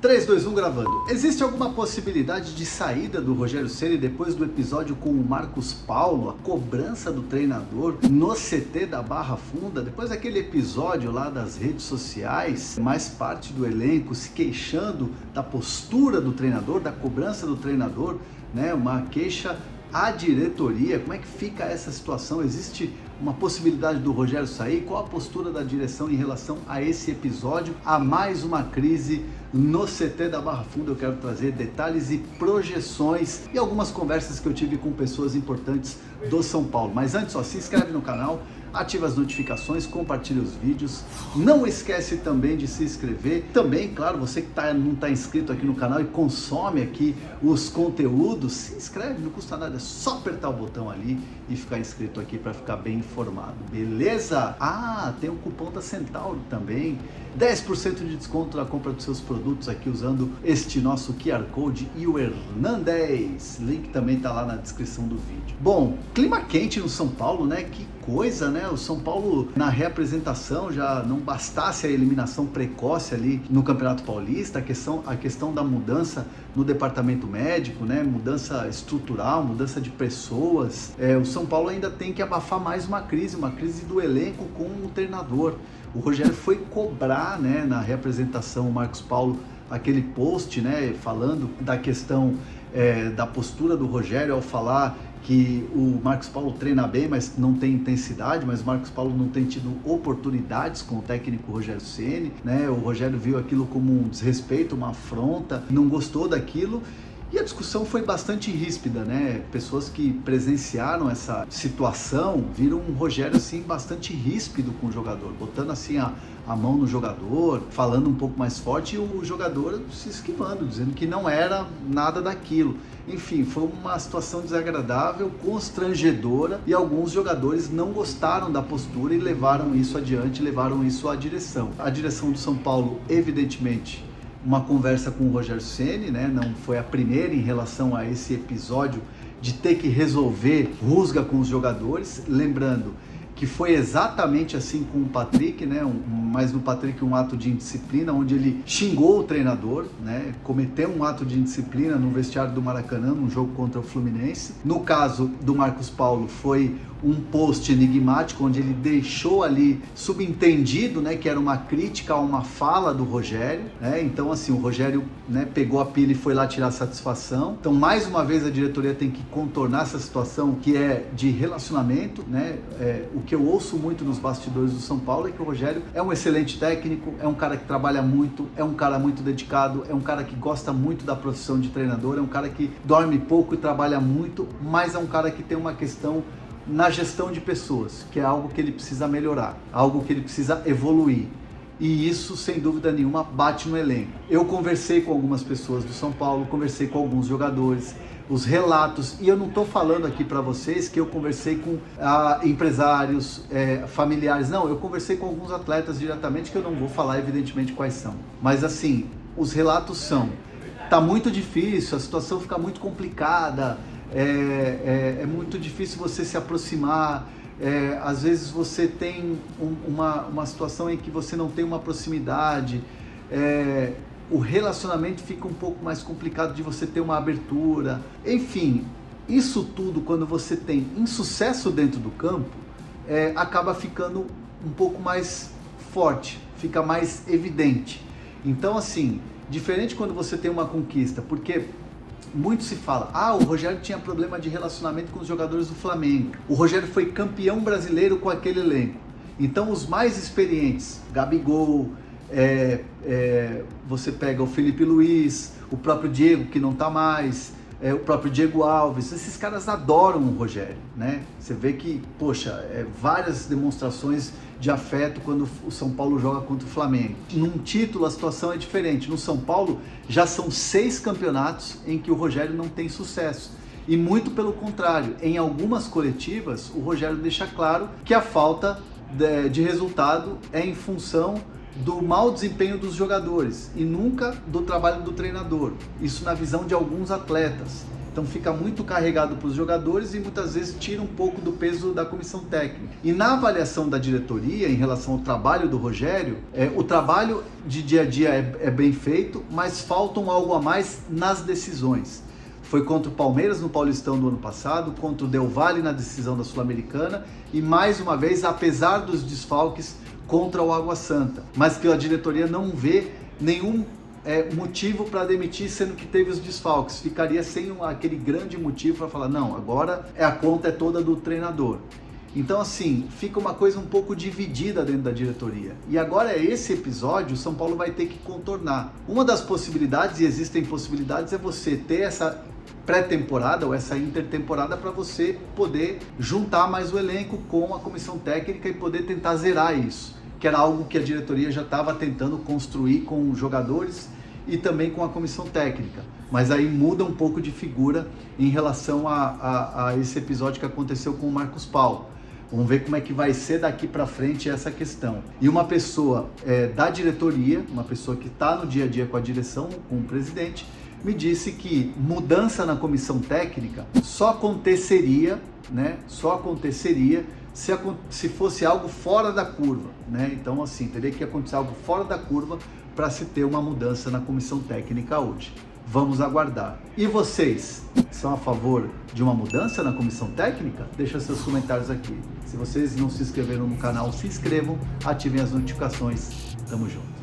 3, 2, 1 gravando. Existe alguma possibilidade de saída do Rogério Ceni depois do episódio com o Marcos Paulo, a cobrança do treinador no CT da Barra Funda? Depois daquele episódio lá das redes sociais, mais parte do elenco se queixando da postura do treinador, da cobrança do treinador, né? Uma queixa à diretoria. Como é que fica essa situação? Existe uma possibilidade do Rogério sair? Qual a postura da direção em relação a esse episódio? Há mais uma crise no CT da Barra Funda. Eu quero trazer detalhes e projeções e algumas conversas que eu tive com pessoas importantes do São Paulo. Mas antes, se inscreve no canal, ativa as notificações, compartilha os vídeos. Não esquece também de se inscrever. Também, claro, você que não está inscrito aqui no canal e consome aqui os conteúdos, se inscreve, não custa nada, é só apertar o botão ali e ficar inscrito aqui para ficar bem informado, beleza? Tem o cupom da Centauro também, 10% de desconto na compra dos seus produtos aqui usando este nosso QR Code e o Hernandes. Link também tá lá na descrição do vídeo. Bom, clima quente no São Paulo, né? Que coisa, né? O São Paulo na reapresentação já não bastasse a eliminação precoce ali no Campeonato Paulista, a questão da mudança no departamento médico, né? Mudança estrutural, mudança de pessoas. O São Paulo ainda tem que abafar mais uma crise do elenco com o treinador. O Rogério foi cobrar, né, na reapresentação, o Marcos Paulo, aquele post, né, falando da questão da postura do Rogério ao falar que o Marcos Paulo treina bem, mas não tem intensidade, mas o Marcos Paulo não tem tido oportunidades com o técnico Rogério Ceni, né? O Rogério viu aquilo como um desrespeito, uma afronta, não gostou daquilo. E a discussão foi bastante ríspida, né? Pessoas que presenciaram essa situação viram um Rogério assim bastante ríspido com o jogador, botando assim a mão no jogador, falando um pouco mais forte e o jogador se esquivando, dizendo que não era nada daquilo. Enfim, foi uma situação desagradável, constrangedora, e alguns jogadores não gostaram da postura e levaram isso adiante, levaram isso à direção. A direção do São Paulo, evidentemente, uma conversa com o Rogério Ceni, né? Não foi a primeira em relação a esse episódio de ter que resolver rusga com os jogadores, lembrando que foi exatamente assim com o Patrick, né? Mas no Patrick um ato de indisciplina, onde ele xingou o treinador, né? Cometeu um ato de indisciplina no vestiário do Maracanã, num jogo contra o Fluminense. No caso do Marcos Paulo, foi um post enigmático, onde ele deixou ali subentendido, né, que era uma crítica a uma fala do Rogério, né? Então, assim, o Rogério, né, pegou a pilha e foi lá tirar satisfação. Então, mais uma vez, a diretoria tem que contornar essa situação que é de relacionamento, né? O que eu ouço muito nos bastidores do São Paulo é que o Rogério é um excelente técnico, é um cara que trabalha muito, é um cara muito dedicado, é um cara que gosta muito da profissão de treinador, é um cara que dorme pouco e trabalha muito, mas é um cara que tem uma questão na gestão de pessoas, que é algo que ele precisa melhorar, algo que ele precisa evoluir. E isso, sem dúvida nenhuma, bate no elenco. Eu conversei com algumas pessoas do São Paulo, conversei com alguns jogadores, os relatos, e eu não estou falando aqui para vocês que eu conversei com empresários, familiares, não, eu conversei com alguns atletas diretamente, que eu não vou falar evidentemente quais são, mas assim, os relatos são, tá muito difícil, a situação fica muito complicada, é muito difícil você se aproximar, às vezes você tem uma situação em que você não tem uma proximidade, o relacionamento fica um pouco mais complicado de você ter uma abertura. Enfim, isso tudo, quando você tem insucesso dentro do campo, acaba ficando um pouco mais forte, fica mais evidente. Então, assim, diferente quando você tem uma conquista, porque muito se fala, o Rogério tinha problema de relacionamento com os jogadores do Flamengo, o Rogério foi campeão brasileiro com aquele elenco, então os mais experientes, Gabigol, você pega o Felipe Luiz, o próprio Diego, que não está mais, o próprio Diego Alves, esses caras adoram o Rogério, né? Você vê que, poxa, várias demonstrações de afeto quando o São Paulo joga contra o Flamengo. Num título a situação é diferente, no São Paulo já são 6 campeonatos em que o Rogério não tem sucesso. E muito pelo contrário, em algumas coletivas o Rogério deixa claro que a falta de resultado é em função do mau desempenho dos jogadores e nunca do trabalho do treinador. Isso na visão de alguns atletas. Então fica muito carregado para os jogadores e muitas vezes tira um pouco do peso da comissão técnica. E na avaliação da diretoria em relação ao trabalho do Rogério, o trabalho de dia a dia é bem feito, mas faltam algo a mais nas decisões. Foi contra o Palmeiras no Paulistão do ano passado, contra o Del Valle na decisão da Sul-Americana e mais uma vez, apesar dos desfalques, contra o Água Santa. Mas que a diretoria não vê nenhum motivo para demitir, sendo que teve os desfalques. Ficaria sem aquele grande motivo para falar, não, agora a conta é toda do treinador. Então assim, fica uma coisa um pouco dividida dentro da diretoria. E agora esse episódio, o São Paulo vai ter que contornar. Uma das possibilidades, e existem possibilidades, é você ter essa pré-temporada ou essa intertemporada para você poder juntar mais o elenco com a comissão técnica e poder tentar zerar isso, que era algo que a diretoria já estava tentando construir com os jogadores e também com a comissão técnica. Mas aí muda um pouco de figura em relação a esse episódio que aconteceu com o Marcos Paulo. Vamos ver como é que vai ser daqui para frente essa questão. E uma pessoa da diretoria, uma pessoa que está no dia a dia com a direção, com o presidente, me disse que mudança na comissão técnica só aconteceria, né? Só aconteceria se fosse algo fora da curva, né? Então assim, teria que acontecer algo fora da curva para se ter uma mudança na comissão técnica hoje. Vamos aguardar. E vocês são a favor de uma mudança na comissão técnica? Deixa seus comentários aqui. Se vocês não se inscreveram no canal, se inscrevam, ativem as notificações. Tamo junto.